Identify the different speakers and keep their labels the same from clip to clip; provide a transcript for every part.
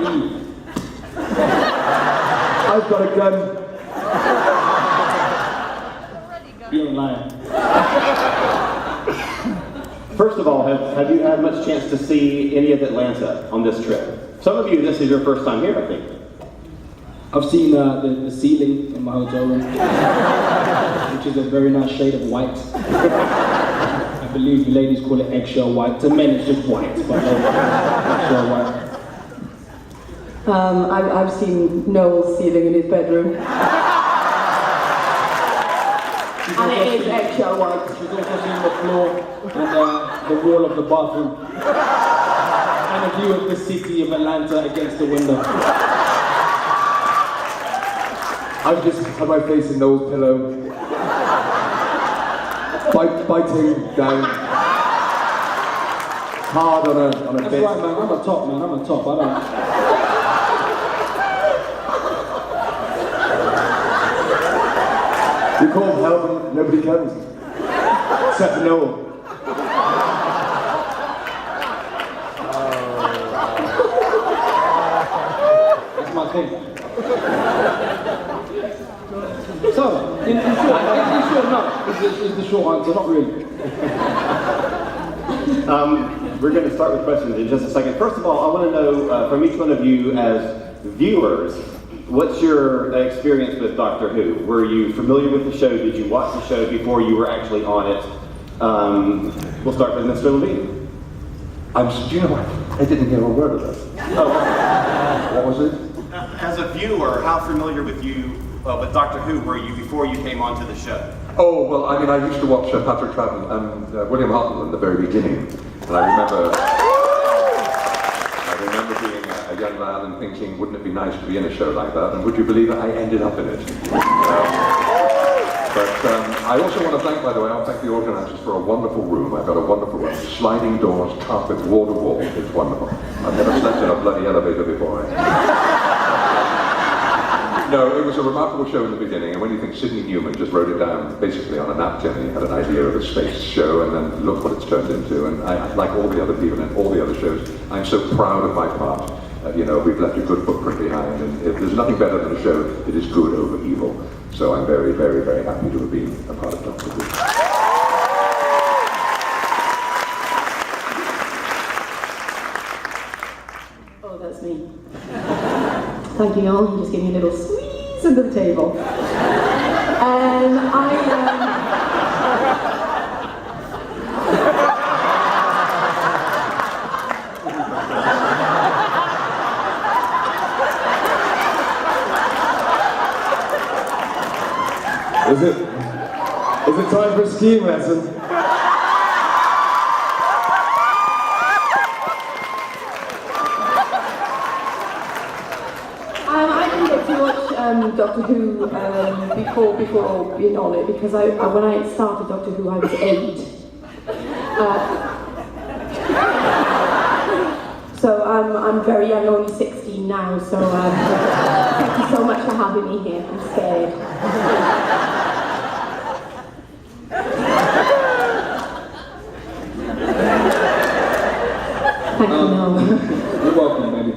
Speaker 1: leave.
Speaker 2: I've got a gun.
Speaker 1: You ain't lying.
Speaker 3: First of all, have you had much chance to see any of Atlanta on this trip? Some of you, this is your first time here, I think.
Speaker 1: I've seen the ceiling in my hotel room, which is a very nice shade of white. I believe the ladies call it eggshell white. To men, it's just white, but eggshell white.
Speaker 4: I've seen Noel's ceiling in his bedroom. And it is eggshell white.
Speaker 1: She's also seen the floor and the wall of the bathroom. And a view of the city of Atlanta against the window.
Speaker 2: I've just had my face in Noel's pillow. Biting down. Hard on a
Speaker 1: That's
Speaker 2: bit.
Speaker 1: right, man. I'm a top, man. I'm a top. I don't...
Speaker 2: You call help and nobody comes. Except for Noel.
Speaker 1: That's my thing. So, in short, no, is the short answer, not really.
Speaker 3: We're going to start with questions in just a second. First of all, I want to know from each one of you as viewers, what's your experience with Doctor Who? Were you familiar with the show? Did you watch the show before you were actually on it? We'll start with Mr. Levine.
Speaker 2: Do you know what? I didn't hear a word of that.
Speaker 3: Oh.
Speaker 2: What was it?
Speaker 3: As a viewer, how familiar with Doctor Who were you before you came onto the show?
Speaker 5: Oh, well, I mean, I used to watch Patrick Troughton and William Hartnell in the very beginning. And I remember being a young lad and thinking, wouldn't it be nice to be in a show like that? And would you believe it, I ended up in it. I also want to thank, by the way, I'll thank the organisers for a wonderful room. I've got a wonderful room. Sliding doors, carpet, wall to wall. It's wonderful. I've never slept in a bloody elevator before. No, it was a remarkable show in the beginning, and when you think Sidney Newman just wrote it down basically on a napkin, he had an idea of a space show, and then look what it's turned into. And I, like all the other people in all the other shows, I'm so proud of my part. You know, we've left a good footprint behind, and there's nothing better than a show that is good over evil. So I'm very, very, very happy to have been a part of Doctor Who.
Speaker 4: Oh, that's me. Thank you, Noel. You just gave me a little squeeze under the table.
Speaker 2: Is it time for a skiing lesson?
Speaker 4: I didn't get to watch Doctor Who before being on it because when I started Doctor Who I was 8. So I'm very young, only 16 now. So thank you so much for having me here. I'm scared. Thank you, Noel.
Speaker 1: You're welcome, baby.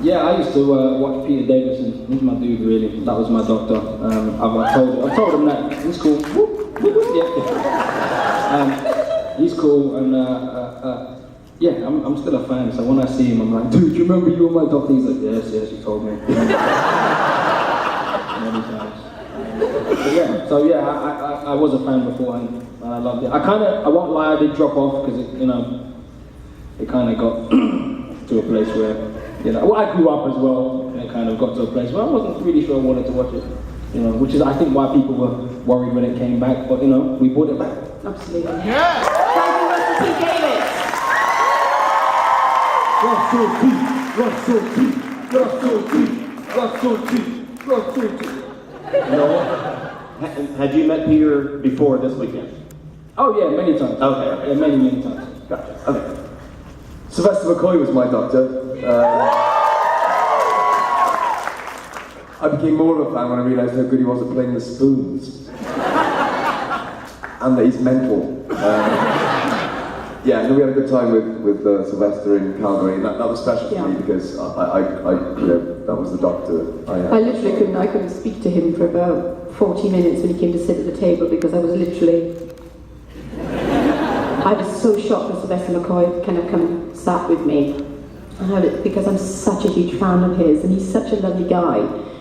Speaker 1: Yeah, I used to watch Peter Davison. He's my dude, really. That was my doctor. I told him that he's cool. Yeah. He's cool, and yeah, I'm still a fan. So when I see him, I'm like, dude, you remember you were my doctor? He's like, yes, you told me. Many times. So yeah, I was a fan beforehand, and I loved it. I won't lie, I did drop off because it kind of got to a place where, well, I grew up as well, and it kind of got to a place where I wasn't really sure I wanted to watch it, which is, I think, why people were worried when it came back, but, we brought it back.
Speaker 4: Absolutely. Yeah! Thank you, Mr. T. Davis!
Speaker 3: Had you met Peter before this weekend?
Speaker 1: Oh yeah, many times.
Speaker 3: Okay.
Speaker 1: Yeah, many times.
Speaker 3: Gotcha. Okay.
Speaker 2: Sylvester McCoy was my doctor. I became more of a fan when I realised how good he was at playing the spoons. And that he's mental. Yeah, and we had a good time with Sylvester in Calgary, and that was special for
Speaker 4: Yeah.
Speaker 2: me because I you know, that was the doctor I had.
Speaker 4: I literally couldn't speak to him for about 40 minutes when he came to sit at the table because I was literally... I was so shocked that Sylvester McCoy kind of come and sat with me. Because I'm such a huge fan of his, and he's such a lovely guy.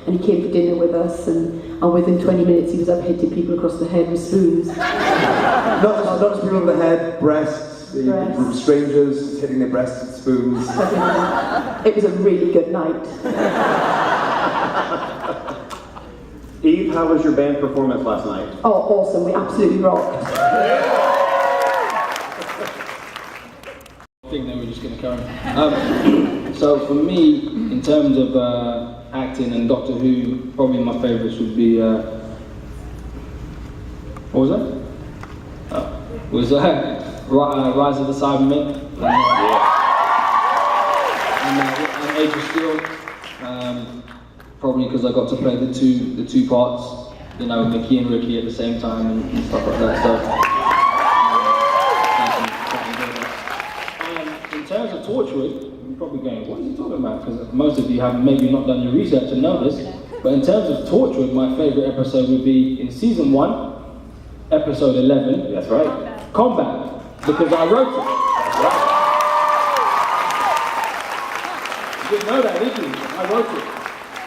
Speaker 4: And he came for dinner with us, and within 20 minutes he was up hitting people across the head with spoons.
Speaker 2: Not just people on the head, breasts, strangers hitting their breasts with spoons.
Speaker 4: It was a really good night.
Speaker 3: Eve, how was your band performance last night?
Speaker 4: Oh, awesome, we absolutely rocked.
Speaker 1: I think they were just going to carry on. So for me, in terms of acting and Doctor Who, probably my favourites would be, what was that? Was Rise of the Cybermen and Age of Steel. Probably because I got to play the two parts, you know, Mickey and Ricky at the same time and stuff like that. So. In terms of Torchwood, you're probably going, what are you talking about? Because most of you have maybe not done your research to know this. But in terms of Torchwood, my favourite episode would be in season 1, episode 11.
Speaker 3: That's right.
Speaker 1: Combat. Because I wrote it. You didn't know that, did you? I wrote it.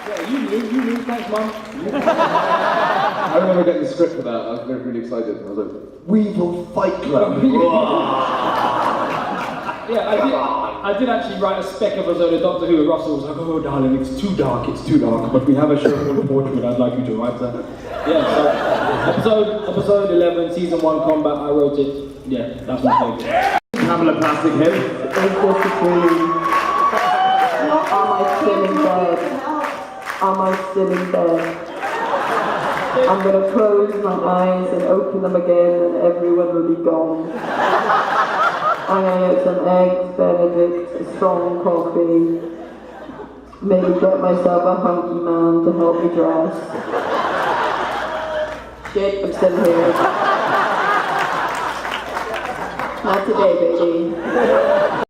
Speaker 1: Yeah, you knew. Thanks, Mum.
Speaker 2: I remember getting the script for that. I was really excited. I was like, Weevil Fight Club.
Speaker 1: Yeah, I did actually write a spec episode of Doctor Who, and Russell was like, oh darling, it's too dark, but we have a show called Portrait, I'd like you to write that. Yeah, so episode 11, season 1 combat, I wrote it. Yeah, that's my favourite.
Speaker 3: Pamela Plastic Head.
Speaker 4: Am I still in bed? Am I still in bed? I'm going to close my eyes and open them again and everyone will be gone. I'm going to get some eggs, Benedict, a strong coffee, maybe get myself a hunky man to help me dress. Shit, I'm still here. Not today, baby.